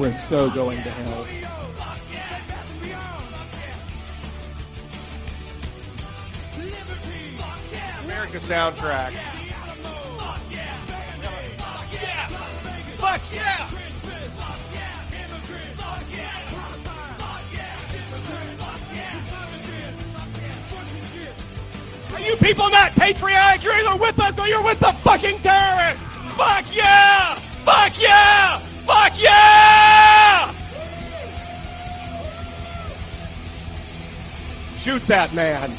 We're so going to hell. America soundtrack. Fuck yeah! Are you people not patriotic? You're either with us or you're with the fucking terrorists! Fuck yeah! Fuck yeah! Fuck yeah! Shoot that man.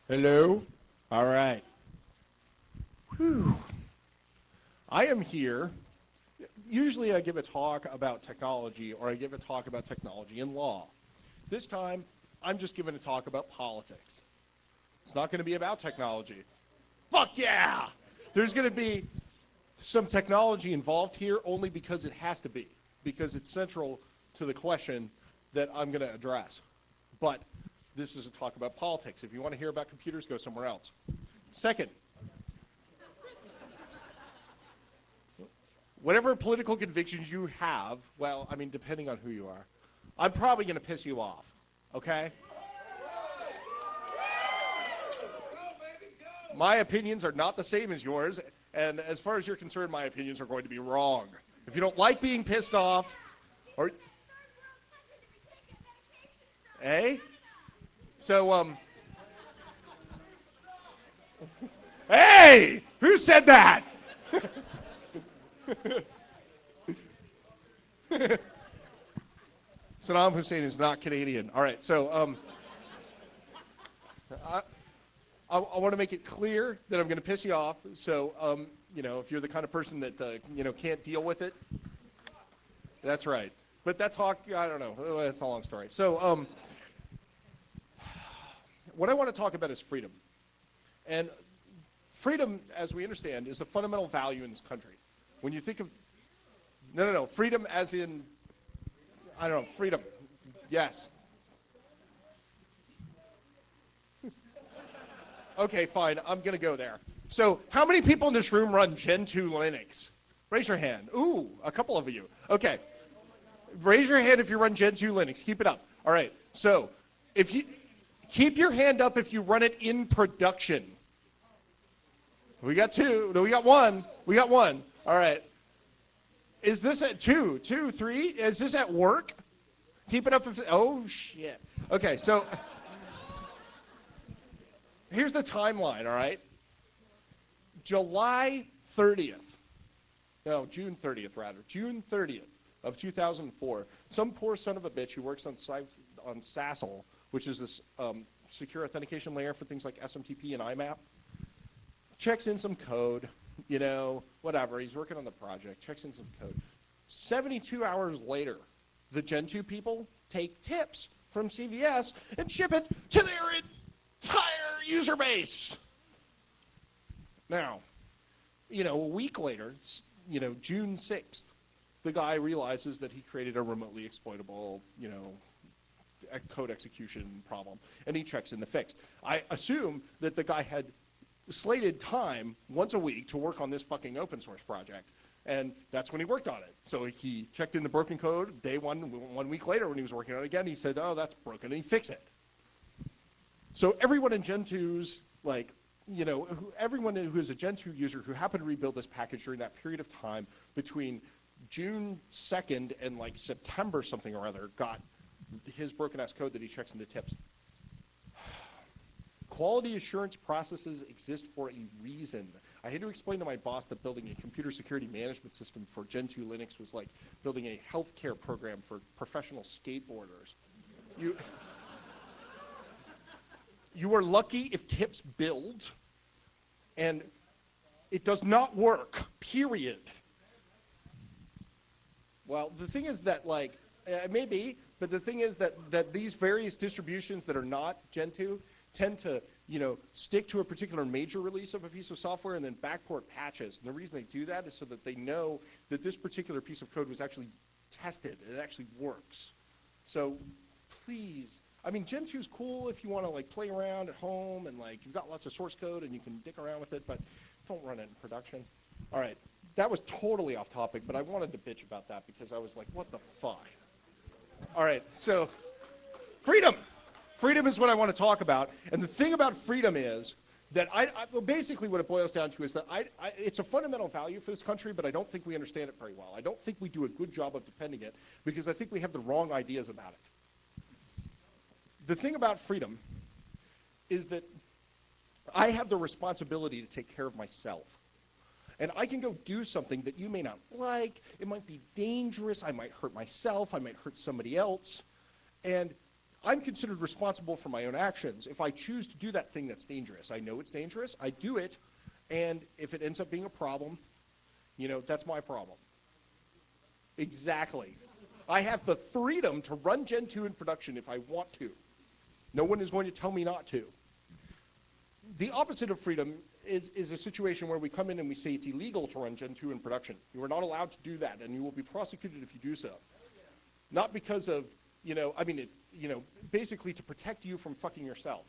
Hello? All right. Whew. I am here. Usually I give a talk about technology, or I give a talk about technology and law. This time, I'm just giving a talk about politics. It's not going to be about technology. Fuck yeah! There's going to be some technology involved here only because it has to be, because it's central to the question that I'm going to address. But this is a talk about politics. If you want to hear about computers, go somewhere else. Second, whatever political convictions you have, well, I mean, depending on who you are, I'm probably going to piss you off, okay? My opinions are not the same as yours, and as far as you're concerned, my opinions are going to be wrong. If you don't like being pissed off, or... Eh? So, hey! Who said that? Saddam Hussein is not Canadian. All right, so I want to make it clear that I'm going to piss you off. So, if you're the kind of person that, can't deal with it, that's right. But that talk, I don't know. It's a long story. So, what I want to talk about is freedom. And freedom, as we understand, is a fundamental value in this country. When you think of, no, freedom as in, I don't know, freedom, yes. Okay, fine, I'm going to go there. So how many people in this room run Gentoo Linux? Raise your hand. Ooh, a couple of you. Okay. Raise your hand if you run Gentoo Linux. Keep it up. All right, so if you... Keep your hand up if you run it in production. We got two. No, we got one. We got one. All right. Is this at two, three? Is this at work? Keep it up if... Oh, shit. Okay, so... Here's the timeline, all right? July 30th. No, June 30th, rather. June 30th of 2004. Some poor son of a bitch who works on SASL, which is this secure authentication layer for things like SMTP and IMAP, checks in some code, whatever. He's working on the project, checks in some code. 72 hours later, the Gentoo people take tips from CVS and ship it to their entire user base. Now, a week later, June 6th, the guy realizes that he created a remotely exploitable, code execution problem, and he checks in the fix. I assume that the guy had slated time once a week to work on this fucking open source project, and that's when he worked on it. So he checked in the broken code day one. 1 week later, when he was working on it again, he said, oh, that's broken, and he fixed it. So everyone in Gentoo's, everyone who is a Gentoo user who happened to rebuild this package during that period of time between June 2nd and September something or other got his broken ass code that he checks into tips. Quality assurance processes exist for a reason. I had to explain to my boss that building a computer security management system for Gen 2 Linux was like building a healthcare program for professional skateboarders. You are lucky if tips build, and it does not work, period. Well, the thing is that, like, maybe, but the thing is that these various distributions that are not Gen 2 tend to, stick to a particular major release of a piece of software and then backport patches. And the reason they do that is so that they know that this particular piece of code was actually tested and it actually works. So please, I mean, Gen 2 is cool if you want to like play around at home and like you've got lots of source code and you can dick around with it, but don't run it in production. All right, that was totally off topic, but I wanted to bitch about that because I was like, what the fuck? All right, so freedom. Freedom is what I want to talk about. And the thing about freedom is that well, basically what it boils down to is that it's a fundamental value for this country, but I don't think we understand it very well. I don't think we do a good job of defending it because I think we have the wrong ideas about it. The thing about freedom is that I have the responsibility to take care of myself. And I can go do something that you may not like. It might be dangerous. I might hurt myself. I might hurt somebody else. And I'm considered responsible for my own actions if I choose to do that thing that's dangerous. I know it's dangerous. I do it. And if it ends up being a problem, that's my problem. Exactly. I have the freedom to run Gen 2 in production if I want to. No one is going to tell me not to. The opposite of freedom is a situation where we come in and we say it's illegal to run Gen 2 in production. You are not allowed to do that, and you will be prosecuted if you do so. Not because of, basically to protect you from fucking yourself.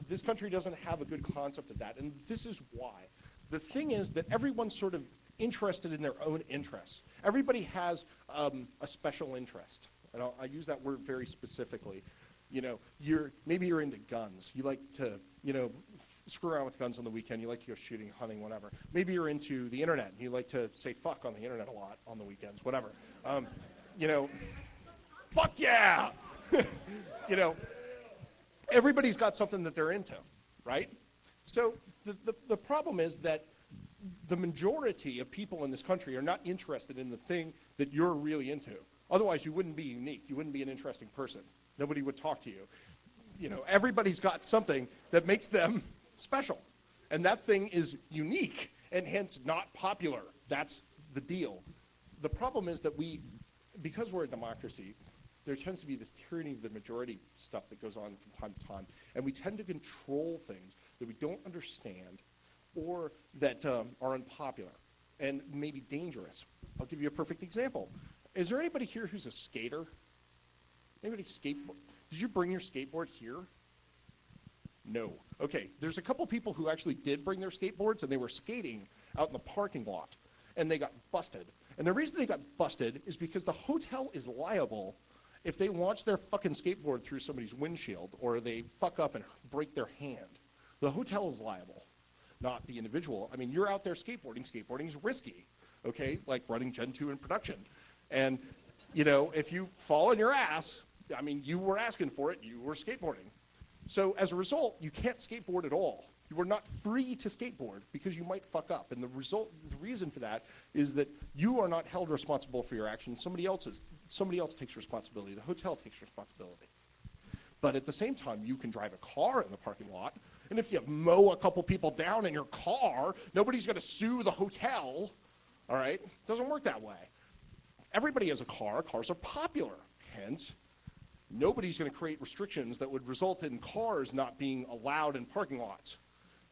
This country doesn't have a good concept of that, and this is why. The thing is that everyone's sort of interested in their own interests. Everybody has a special interest, and I use that word very specifically. Maybe you're into guns. You like to, screw around with guns on the weekend. You like to go shooting, hunting, whatever. Maybe you're into the internet. And you like to say fuck on the internet a lot on the weekends, whatever. Fuck yeah! Everybody's got something that they're into, right? So the problem is that the majority of people in this country are not interested in the thing that you're really into. Otherwise, you wouldn't be unique. You wouldn't be an interesting person. Nobody would talk to you. Everybody's got something that makes them special. And that thing is unique and hence not popular. That's the deal. The problem is that because we're a democracy, there tends to be this tyranny of the majority stuff that goes on from time to time. And we tend to control things that we don't understand or that are unpopular and maybe dangerous. I'll give you a perfect example. Is there anybody here who's a skater? Anybody skateboard? Did you bring your skateboard here? No. Okay, there's a couple people who actually did bring their skateboards, and they were skating out in the parking lot, and they got busted. And the reason they got busted is because the hotel is liable if they launch their fucking skateboard through somebody's windshield or they fuck up and break their hand. The hotel is liable, not the individual. I mean, you're out there skateboarding. Skateboarding is risky, okay? Like running Gen 2 in production. And, if you fall on your ass, I mean, you were asking for it. You were skateboarding. So as a result, you can't skateboard at all. You are not free to skateboard because you might fuck up. And the reason for that is that you are not held responsible for your actions. Somebody else takes responsibility. The hotel takes responsibility. But at the same time, you can drive a car in the parking lot. And if you mow a couple people down in your car, nobody's going to sue the hotel. All right? It doesn't work that way. Everybody has a car. Cars are popular. Hence, nobody's going to create restrictions that would result in cars not being allowed in parking lots.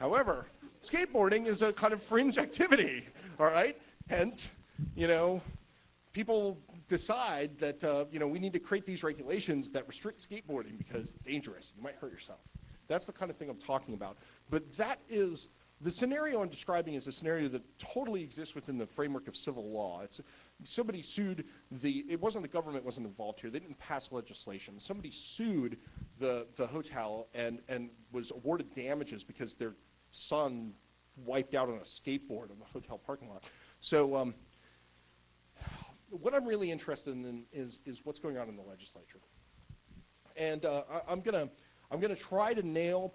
However, skateboarding is a kind of fringe activity, all right? Hence, people decide that, we need to create these regulations that restrict skateboarding because it's dangerous. You might hurt yourself. That's the kind of thing I'm talking about. But the scenario I'm describing is a scenario that totally exists within the framework of civil law. Somebody sued it wasn't the government wasn't involved here. They didn't pass legislation. Somebody sued the hotel and was awarded damages because their son wiped out on a skateboard in the hotel parking lot. So what I'm really interested in is what's going on in the legislature. And I'm going to I'm going to try to nail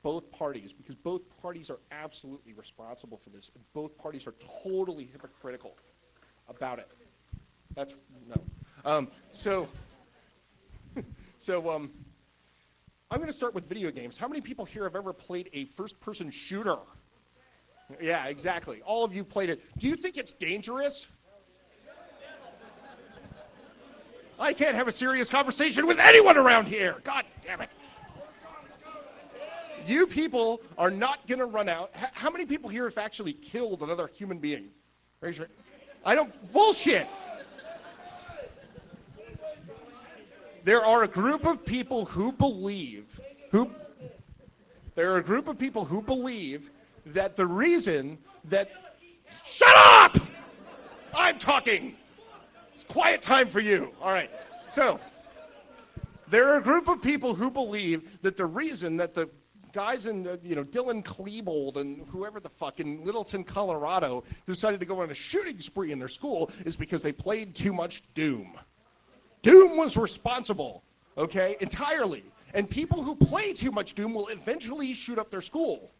both parties because both parties are absolutely responsible for this, and both parties are totally hypocritical about it. That's no. I'm going to start with video games. How many people here have ever played a first-person shooter? Yeah, exactly. All of you played it. Do you think it's dangerous? I can't have a serious conversation with anyone around here. God damn it. You people are not going to run out. How many people here have actually killed another human being? Raise your hand. I don't. Bullshit. There are a group of people who believe that the reason that shut up! I'm talking. It's quiet time for you. All right. So there are a group of people who believe that the reason that the guys in Dylan Klebold and whoever the fuck in Littleton, Colorado decided to go on a shooting spree in their school is because they played too much Doom. Doom was responsible, okay, entirely. And people who play too much Doom will eventually shoot up their school.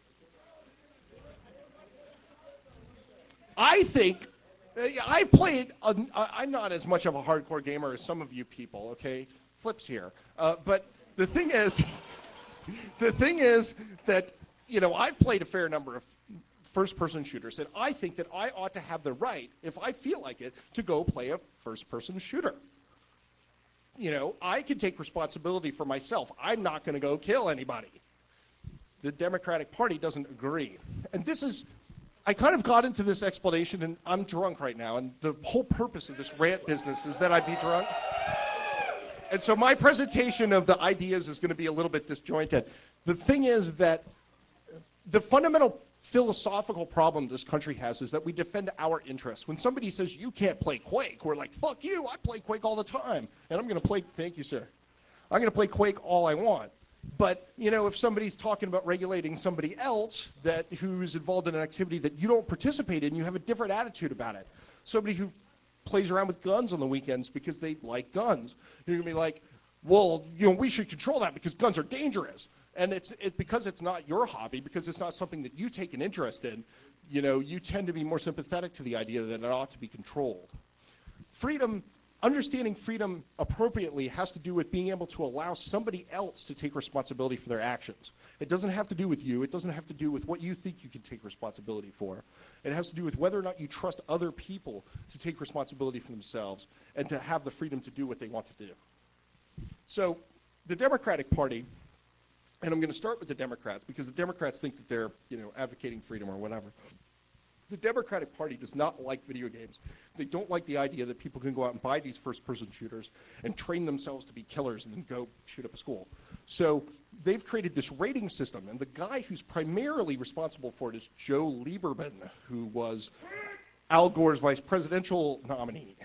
I think, I've played, I'm not as much of a hardcore gamer as some of you people, okay? Flips here. But the thing is that, I've played a fair number of first-person shooters, and I think that I ought to have the right, if I feel like it, to go play a first-person shooter. I can take responsibility for myself. I'm not going to go kill anybody. The Democratic Party doesn't agree. And I kind of got into this explanation, and I'm drunk right now, and the whole purpose of this rant business is that I be drunk. And so my presentation of the ideas is going to be a little bit disjointed. The thing is that the fundamental philosophical problem this country has is that we defend our interests. When somebody says you can't play Quake, we're like, fuck you, I play Quake all the time. And I'm going to play, thank you, sir. I'm going to play Quake all I want. But, if somebody's talking about regulating somebody else who's involved in an activity that you don't participate in, you have a different attitude about it. Somebody who plays around with guns on the weekends because they like guns, you're going to be like, well, we should control that because guns are dangerous. And it's because it's not your hobby, because it's not something that you take an interest in, you tend to be more sympathetic to the idea that it ought to be controlled. Understanding freedom appropriately has to do with being able to allow somebody else to take responsibility for their actions. It doesn't have to do with you. It doesn't have to do with what you think you can take responsibility for. It has to do with whether or not you trust other people to take responsibility for themselves and to have the freedom to do what they want to do. So the Democratic Party, and I'm going to start with the Democrats because the Democrats think that they're, advocating freedom or whatever. The Democratic Party does not like video games. They don't like the idea that people can go out and buy these first-person shooters and train themselves to be killers and then go shoot up a school. So they've created this rating system, and the guy who's primarily responsible for it is Joe Lieberman, who was Al Gore's vice presidential nominee.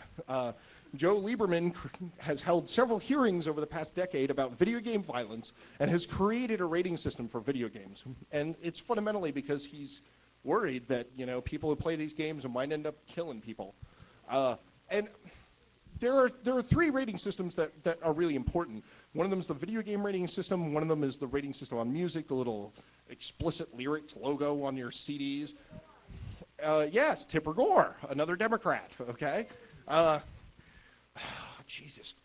Joe Lieberman has held several hearings over the past decade about video game violence and has created a rating system for video games. And it's fundamentally because he's worried that, people who play these games might end up killing people. And there are three rating systems that are really important. One of them is the video game rating system. One of them is the rating system on music, the little explicit lyrics logo on your CDs. Yes, Tipper Gore, another Democrat, okay? Jesus.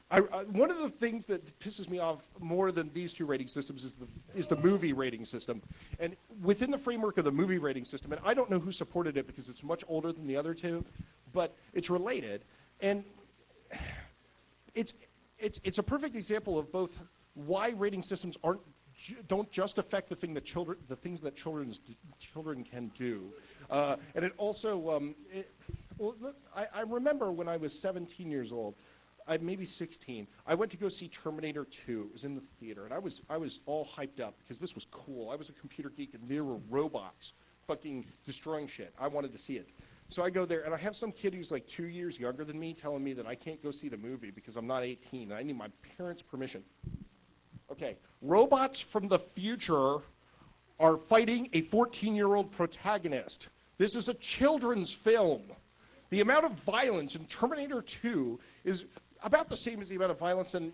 One of the things that pisses me off more than these two rating systems is the movie rating system. And within the framework of the movie rating system, and I don't know who supported it because it's much older than the other two, but it's related. And it's a perfect example of both why rating systems don't just affect the things that children can do. And it also, I remember when I was 17 years old, maybe 16, I went to go see Terminator 2. It was in the theater, and I was all hyped up because this was cool. I was a computer geek, and there were robots fucking destroying shit. I wanted to see it. So I go there, and I have some kid who's like 2 years younger than me telling me that I can't go see the movie because I'm not 18, and I need my parents' permission. Okay, robots from the future are fighting a 14-year-old protagonist. This is a children's film. The amount of violence in Terminator 2 is about the same as the amount of violence in,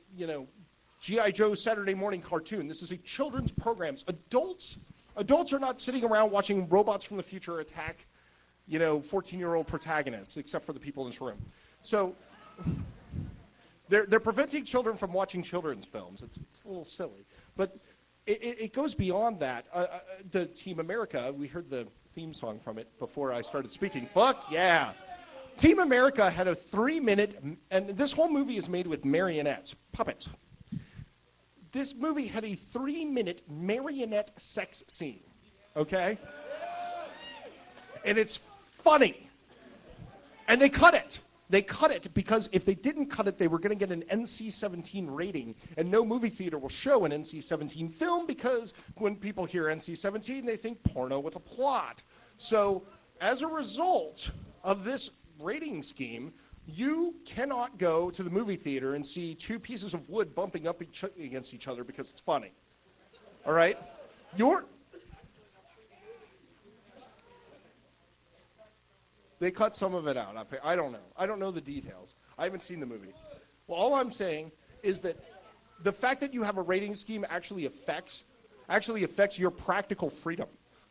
G.I. Joe Saturday morning cartoon. This is a children's program. Adults are not sitting around watching robots from the future attack, 14-year-old protagonists, except for the people in this room. So they're preventing children from watching children's films. It's a little silly. But it goes beyond that. The Team America, we heard the theme song from it before I started speaking. Fuck yeah. Team America had a 3-minute, and this whole movie is made with marionettes, puppets. This movie had a 3-minute marionette sex scene, okay? And it's funny. And they cut it. They cut it because if they didn't cut it, they were going to get an NC-17 rating, and no movie theater will show an NC-17 film because when people hear NC-17, they think porno with a plot. So as a result of this rating scheme, you cannot go to the movie theater and see two pieces of wood bumping up against each other because it's funny. All right? They cut some of it out. I don't know. I don't know the details. I haven't seen the movie. Well, all I'm saying is that the fact that you have a rating scheme actually affects your practical freedom.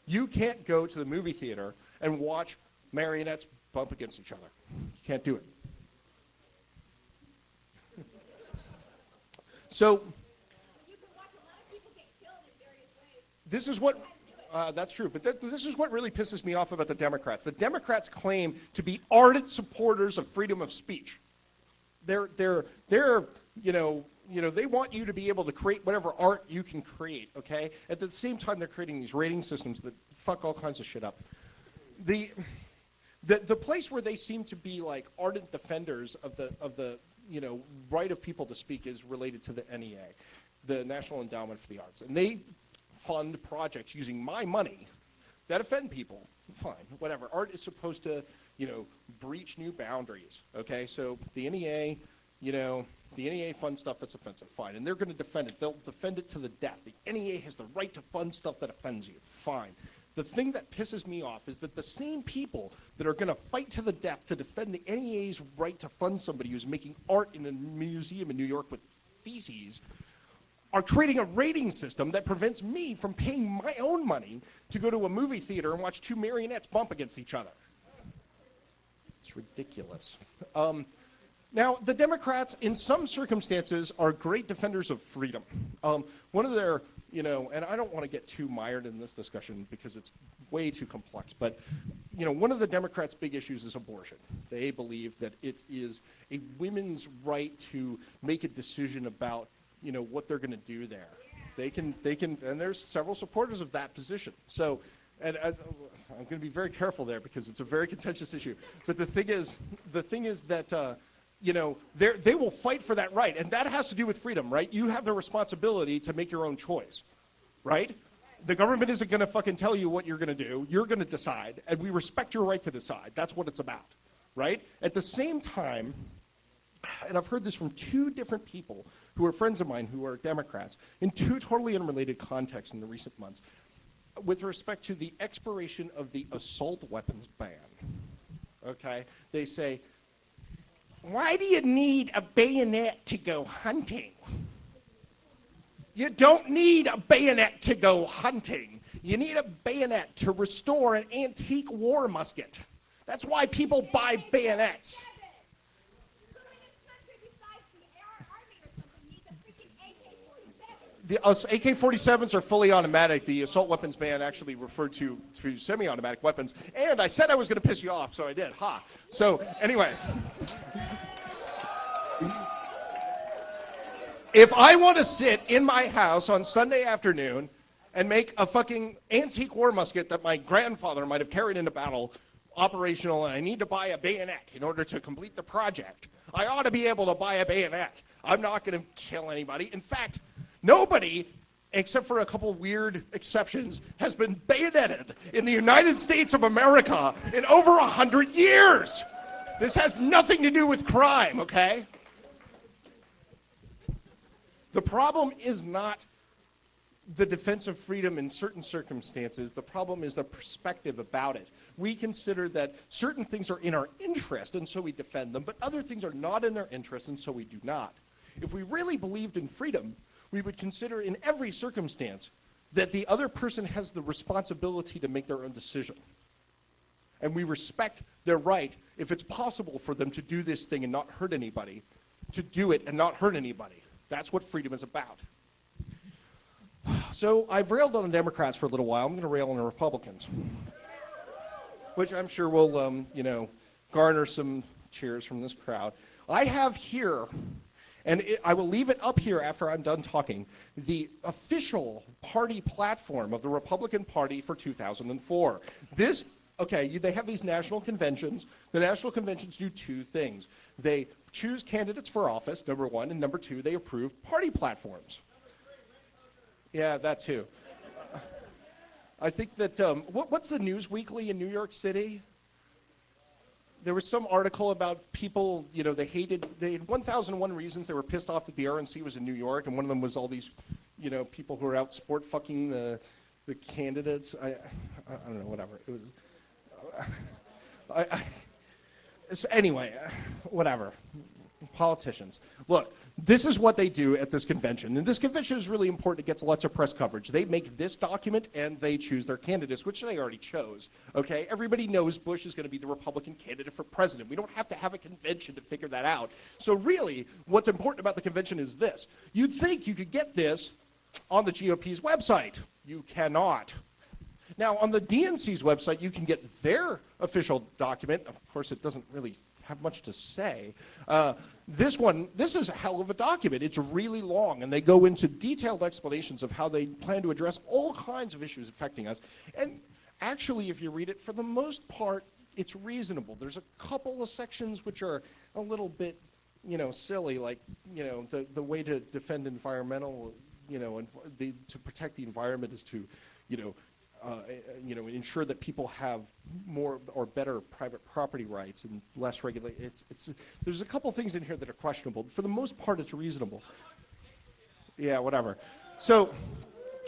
You can't go to the movie theater and watch marionettes bump against each other. You can't do it. So this is what that's true, but this is what really pisses me off about the Democrats. The Democrats claim to be ardent supporters of freedom of speech. They want you to be able to create whatever art you can create, okay? At the same time, they're creating these rating systems that fuck all kinds of shit up. The place where they seem to be like ardent defenders of the right of people to speak is related to the NEA, the National Endowment for the Arts. And they fund projects using my money that offend people. Fine, whatever. Art is supposed to, breach new boundaries, okay? So the NEA, the NEA funds stuff that's offensive, fine. And they're going to defend it. They'll defend it to the death. The NEA has the right to fund stuff that offends you, fine. The thing that pisses me off is that the same people that are going to fight to the death to defend the NEA's right to fund somebody who's making art in a museum in New York with feces are creating a rating system that prevents me from paying my own money to go to a movie theater and watch two marionettes bump against each other. It's ridiculous. Now, the Democrats, in some circumstances, are great defenders of freedom. One of their, and I don't want to get too mired in this discussion because it's way too complex, but, one of the Democrats' big issues is abortion. They believe that it is a women's right to make a decision about, what they're going to do there. They can, and there's several supporters of that position. So, and I'm going to be very careful there because it's a very contentious issue. But the thing is that, they will fight for that right, and that has to do with freedom, right? You have the responsibility to make your own choice, right? The government isn't going to fucking tell you what you're going to do. You're going to decide, and we respect your right to decide. That's what it's about, right? At the same time, and I've heard this from two different people who are friends of mine who are Democrats in two totally unrelated contexts in the recent months with respect to the expiration of the assault weapons ban, okay? They say, why do you need a bayonet to go hunting? You don't need a bayonet to go hunting. You need a bayonet to restore an antique war musket. That's why people buy bayonets. The AK-47s are fully automatic. The assault weapons ban actually referred to semi-automatic weapons. And I said I was going to piss you off, so I did. Ha. So anyway. If I want to sit in my house on Sunday afternoon and make a fucking antique war musket that my grandfather might have carried into battle operational, and I need to buy a bayonet in order to complete the project, I ought to be able to buy a bayonet. I'm not going to kill anybody. In fact, nobody, except for a couple weird exceptions, has been bayoneted in the United States of America in over 100 years. This has nothing to do with crime, okay? The problem is not the defense of freedom in certain circumstances. The problem is the perspective about it. We consider that certain things are in our interest, and so we defend them, but other things are not in their interest, and so we do not. If we really believed in freedom, we would consider in every circumstance that the other person has the responsibility to make their own decision. And we respect their right, if it's possible for them to do this thing and not hurt anybody, to do it and not hurt anybody. That's what freedom is about. So I've railed on the Democrats for a little while. I'm going to rail on the Republicans, which I'm sure will, garner some cheers from this crowd. I have here, and I will leave it up here after I'm done talking, the official party platform of the Republican Party for 2004. They have these national conventions. The national conventions do two things. They choose candidates for office, number one, and number two, they approve party platforms. Yeah, that too. I think that, what's the News Weekly in New York City? There was some article about people, they had 1,001 reasons they were pissed off that the RNC was in New York, and one of them was all these, people who were out sport fucking the candidates. I don't know, whatever. It was, anyway, whatever. Politicians. Look, this is what they do at this convention. And this convention is really important. It gets lots of press coverage. They make this document and they choose their candidates, which they already chose. Okay? Everybody knows Bush is going to be the Republican candidate for president. We don't have to have a convention to figure that out. So really, what's important about the convention is this. You'd think you could get this on the GOP's website. You cannot. Now, on the DNC's website, you can get their official document. Of course, it doesn't really have much to say. This is a hell of a document. It's really long, and they go into detailed explanations of how they plan to address all kinds of issues affecting us. And actually, if you read it, for the most part, it's reasonable. There's a couple of sections which are a little bit, silly, like, the way to defend environmental, and to protect the environment is to, ensure that people have more or better private property rights and less regulate. There's a couple things in here that are questionable. For the most part, it's reasonable. Yeah, whatever. So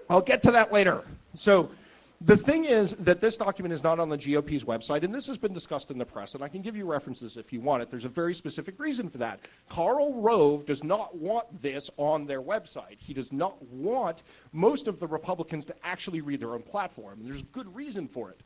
I'll get to that later. So the thing is that this document is not on the GOP's website, and this has been discussed in the press, and I can give you references if you want it. There's a very specific reason for that. Karl Rove does not want this on their website. He does not want most of the Republicans to actually read their own platform, and there's good reason for it.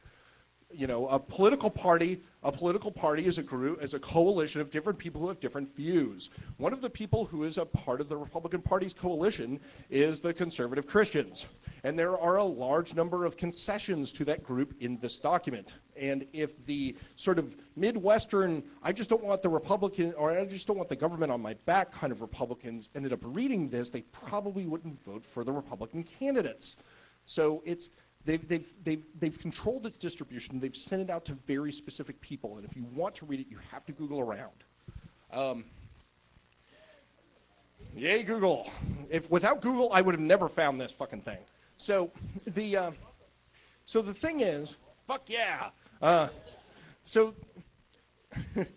A political party is a group, is a coalition of different people who have different views. One of the people who is a part of the Republican Party's coalition is the conservative Christians. And there are a large number of concessions to that group in this document. And if the sort of Midwestern, I just don't want the Republican, or I just don't want the government on my back kind of Republicans ended up reading this, they probably wouldn't vote for the Republican candidates. So they've controlled its distribution. They've sent it out to very specific people. And if you want to read it, you have to Google around. Yay, Google. Without Google, I would have never found this fucking thing. So the thing is, fuck yeah. So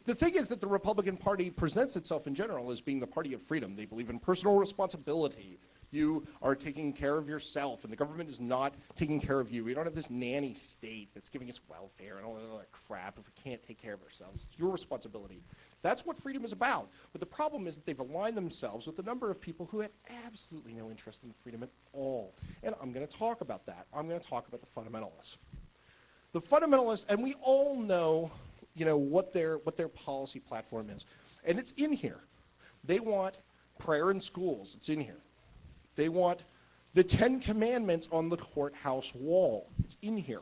the thing is that the Republican Party presents itself in general as being the party of freedom. They believe in personal responsibility. You are taking care of yourself, and the government is not taking care of you. We don't have this nanny state that's giving us welfare and all that other crap if we can't take care of ourselves. It's your responsibility. That's what freedom is about. But the problem is that they've aligned themselves with a number of people who have absolutely no interest in freedom at all. And I'm going to talk about that. I'm going to talk about the fundamentalists. The fundamentalists, and we all know, what their policy platform is. And it's in here. They want prayer in schools. It's in here. They want the 10 Commandments on the courthouse wall. It's in here.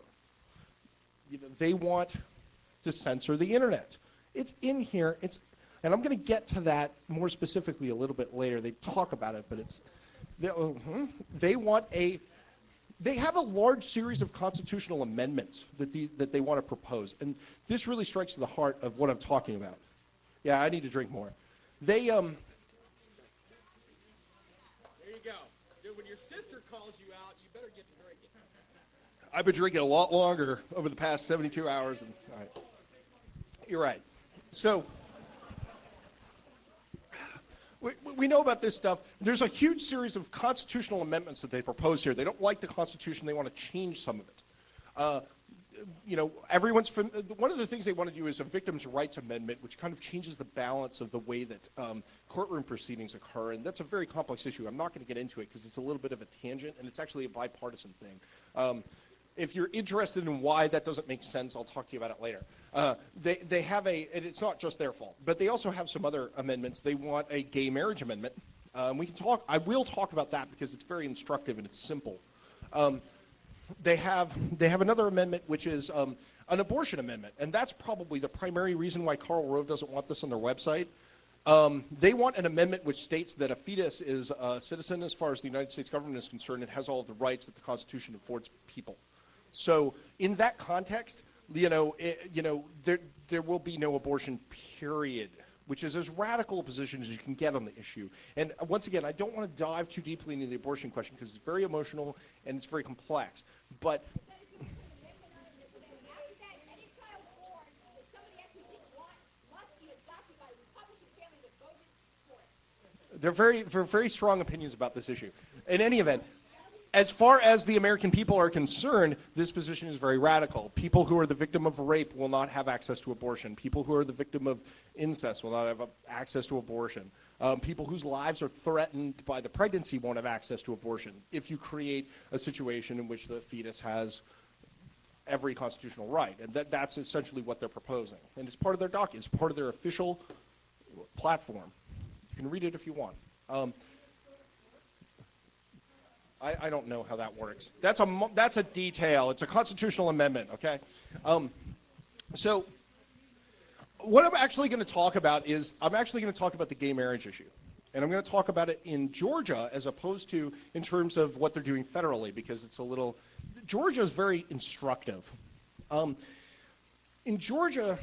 They want to censor the internet. It's in here. And I'm going to get to that more specifically a little bit later. They talk about it, but they have a large series of constitutional amendments that they want to propose. And this really strikes to the heart of what I'm talking about. Yeah, I need to drink more. There you go. Dude, when your sister calls you out, you better get to drinking. I've been drinking a lot longer over the past 72 hours. All right. You're right. So we know about this stuff. There's a huge series of constitutional amendments that they propose here. They don't like the Constitution. They want to change some of it. everyone's one of the things they want to do is a victims' rights amendment, which kind of changes the balance of the way that courtroom proceedings occur, and that's a very complex issue. I'm not going to get into it because it's a little bit of a tangent, and it's actually a bipartisan thing. If you're interested in why that doesn't make sense, I'll talk to you about it later. They have and it's not just their fault, but they also have some other amendments. They want a gay marriage amendment. I will talk about that because it's very instructive and it's simple. They have another amendment, which is an abortion amendment, and that's probably the primary reason why Karl Rove doesn't want this on their website. They want an amendment which states that a fetus is a citizen as far as the United States government is concerned. It has all of the rights that the Constitution affords people. So in that context, there will be no abortion, period, which is as radical a position as you can get on the issue. And once again, I don't want to dive too deeply into the abortion question because it's very emotional and it's very complex. But they're very strong opinions about this issue. In any event, as far as the American people are concerned, this position is very radical. People who are the victim of rape will not have access to abortion. People who are the victim of incest will not have access to abortion. People whose lives are threatened by the pregnancy won't have access to abortion if you create a situation in which the fetus has every constitutional right. And that's essentially what they're proposing. And it's part of their document. It's part of their official platform. You can read it if you want. I don't know how that works. That's a detail. It's a constitutional amendment, okay? So what I'm actually going to talk about is the gay marriage issue. And I'm going to talk about it in Georgia as opposed to in terms of what they're doing federally because Georgia is very instructive. In Georgia,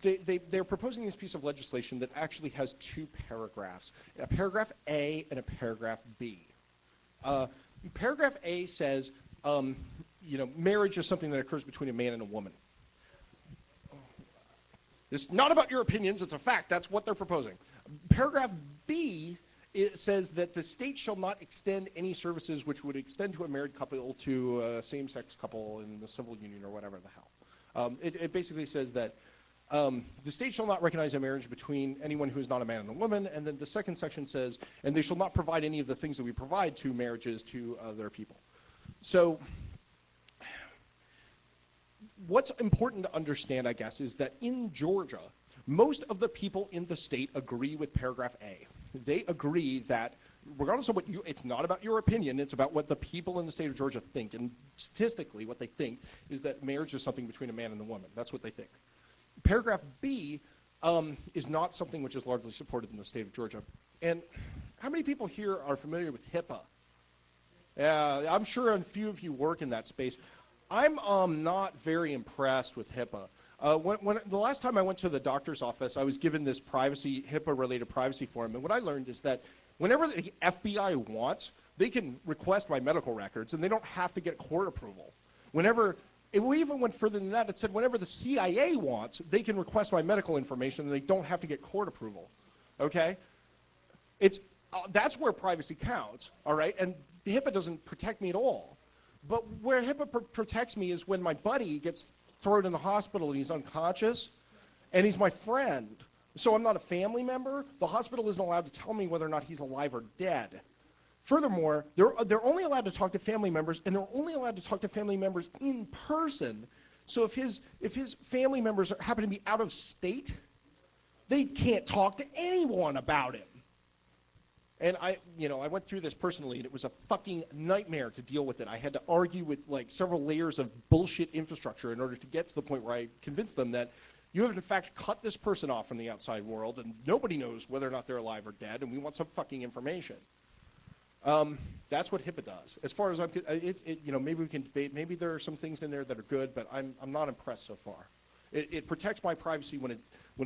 they're proposing this piece of legislation that actually has two paragraphs, a paragraph A and a paragraph B. Paragraph A says, marriage is something that occurs between a man and a woman. It's not about your opinions, it's a fact. That's what they're proposing. Paragraph B, it says that the state shall not extend any services which would extend to a married couple to a same-sex couple in the civil union or whatever the hell. It basically says that the state shall not recognize a marriage between anyone who is not a man and a woman, and then the second section says, and they shall not provide any of the things that we provide to marriages to other people. So what's important to understand, I guess, is that in Georgia, most of the people in the state agree with paragraph A. They agree that regardless of it's not about your opinion, it's about what the people in the state of Georgia think. And statistically, what they think is that marriage is something between a man and a woman. That's what they think. Paragraph B is not something which is largely supported in the state of Georgia. And how many people here are familiar with HIPAA? I'm sure a few of you work in that space. I'm not very impressed with HIPAA. When the last time I went to the doctor's office, I was given this HIPAA-related privacy form, and what I learned is that whenever the FBI wants, they can request my medical records, and they don't have to get court approval. We even went further than that. It said whenever the CIA wants, they can request my medical information, and they don't have to get court approval. Okay? That's where privacy counts, all right? And HIPAA doesn't protect me at all. But where HIPAA protects me is when my buddy gets thrown in the hospital and he's unconscious, and he's my friend. So I'm not a family member. The hospital isn't allowed to tell me whether or not he's alive or dead. Furthermore, they're only allowed to talk to family members, and they're only allowed to talk to family members in person. So if his family members happen to be out of state, they can't talk to anyone about him. And I went through this personally, and it was a fucking nightmare to deal with it. I had to argue with like several layers of bullshit infrastructure in order to get to the point where I convinced them that you have in fact cut this person off from the outside world, and nobody knows whether or not they're alive or dead, and we want some fucking information. That's what HIPAA does. As far as I'm, maybe we can debate. Maybe there are some things in there that are good, but I'm not impressed so far. It protects my privacy when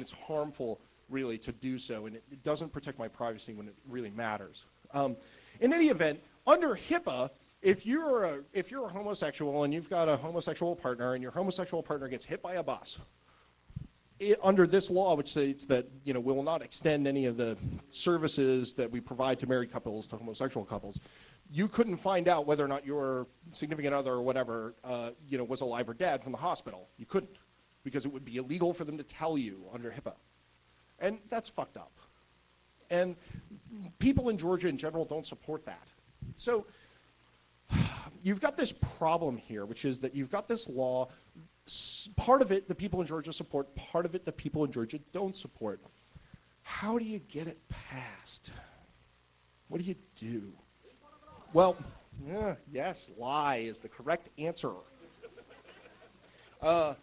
it's harmful, really, to do so, and it doesn't protect my privacy when it really matters. In any event, under HIPAA, if you're a homosexual and you've got a homosexual partner, and your homosexual partner gets hit by a bus, under this law, which states that we will not extend any of the services that we provide to married couples to homosexual couples, you couldn't find out whether or not your significant other or whatever, was alive or dead from the hospital. You couldn't, because it would be illegal for them to tell you under HIPAA. And that's fucked up. And people in Georgia in general don't support that. So you've got this problem here, which is that you've got this law. Part of it the people in Georgia support, part of it the people in Georgia don't support. How do you get it passed? What do you do? Well, yes, lie is the correct answer. There's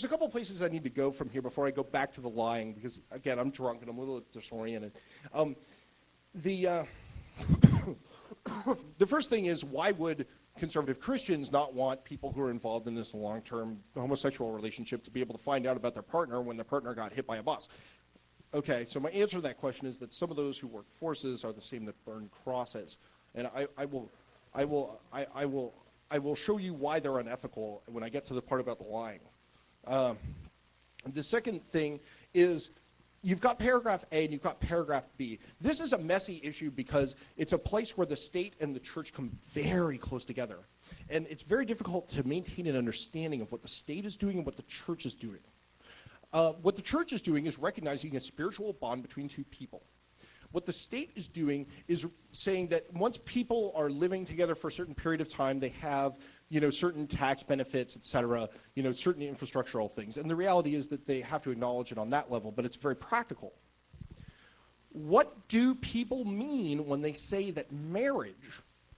a couple places I need to go from here before I go back to the lying, because, again, I'm drunk and I'm a little disoriented. The first thing is, why would conservative Christians not want people who are involved in this long-term homosexual relationship to be able to find out about their partner when their partner got hit by a bus? Okay, so my answer to that question is that some of those who work forces are the same that burn crosses, and I will show you why they're unethical when I get to the part about the lying. The second thing is, you've got paragraph A and you've got paragraph B. This is a messy issue because it's a place where the state and the church come very close together. And it's very difficult to maintain an understanding of what the state is doing and what the church is doing. What the church is doing is recognizing a spiritual bond between two people. What the state is doing is saying that once people are living together for a certain period of time, they have, certain tax benefits, et cetera, certain infrastructural things. And the reality is that they have to acknowledge it on that level, but it's very practical. What do people mean when they say that marriage,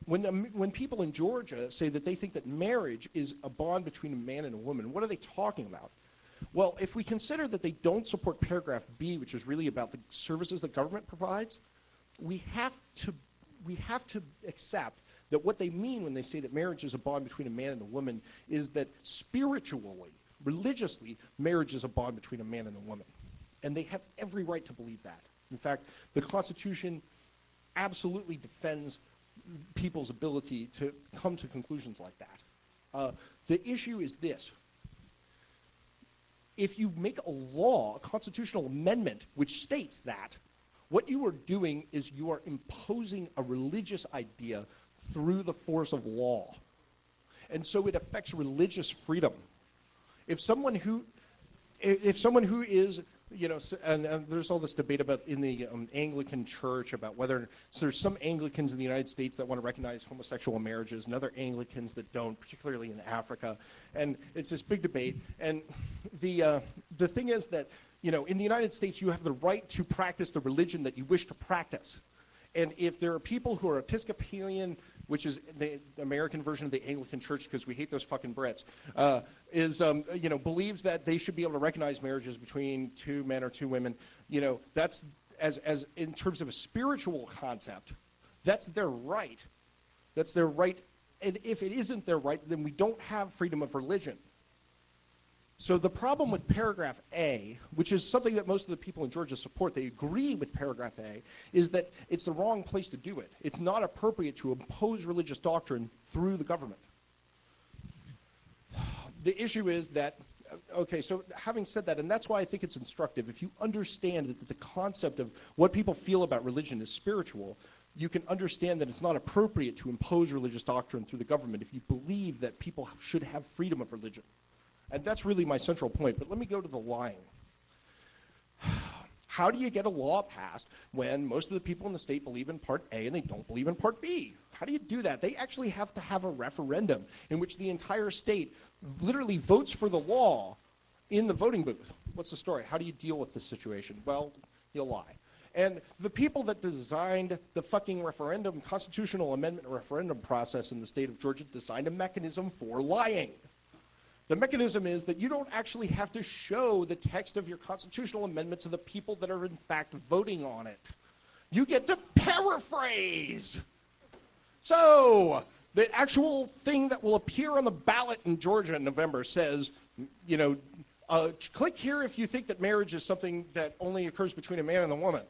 when people in Georgia say that they think that marriage is a bond between a man and a woman, what are they talking about? Well, if we consider that they don't support paragraph B, which is really about the services the government provides, we have to accept that what they mean when they say that marriage is a bond between a man and a woman is that spiritually, religiously, marriage is a bond between a man and a woman. And they have every right to believe that. In fact, the Constitution absolutely defends people's ability to come to conclusions like that. The issue is this. If you make a law, a constitutional amendment, which states that, what you are doing is you are imposing a religious idea through the force of law. And so it affects religious freedom. If someone who is, and there's all this debate about in the Anglican Church about whether, so there's some Anglicans in the United States that want to recognize homosexual marriages and other Anglicans that don't, particularly in Africa. And it's this big debate. And the thing is that, in the United States, you have the right to practice the religion that you wish to practice. And if there are people who are Episcopalian, which is the American version of the Anglican Church, because we hate those fucking Brits, believes that they should be able to recognize marriages between two men or two women, that's as in terms of a spiritual concept, that's their right. That's their right. And if it isn't their right, then we don't have freedom of religion. So the problem with paragraph A, which is something that most of the people in Georgia support, they agree with paragraph A, is that it's the wrong place to do it. It's not appropriate to impose religious doctrine through the government. The issue is that, okay, so having said that, and that's why I think it's instructive, if you understand that the concept of what people feel about religion is spiritual, you can understand that it's not appropriate to impose religious doctrine through the government if you believe that people should have freedom of religion. And that's really my central point. But let me go to the lying. How do you get a law passed when most of the people in the state believe in Part A and they don't believe in Part B? How do you do that? They actually have to have a referendum in which the entire state literally votes for the law in the voting booth. What's the story? How do you deal with this situation? Well, you lie. And the people that designed the fucking referendum, constitutional amendment referendum process in the state of Georgia designed a mechanism for lying. The mechanism is that you don't actually have to show the text of your constitutional amendment to the people that are in fact voting on it. You get to paraphrase. So the actual thing that will appear on the ballot in Georgia in November says, click here if you think that marriage is something that only occurs between a man and a woman.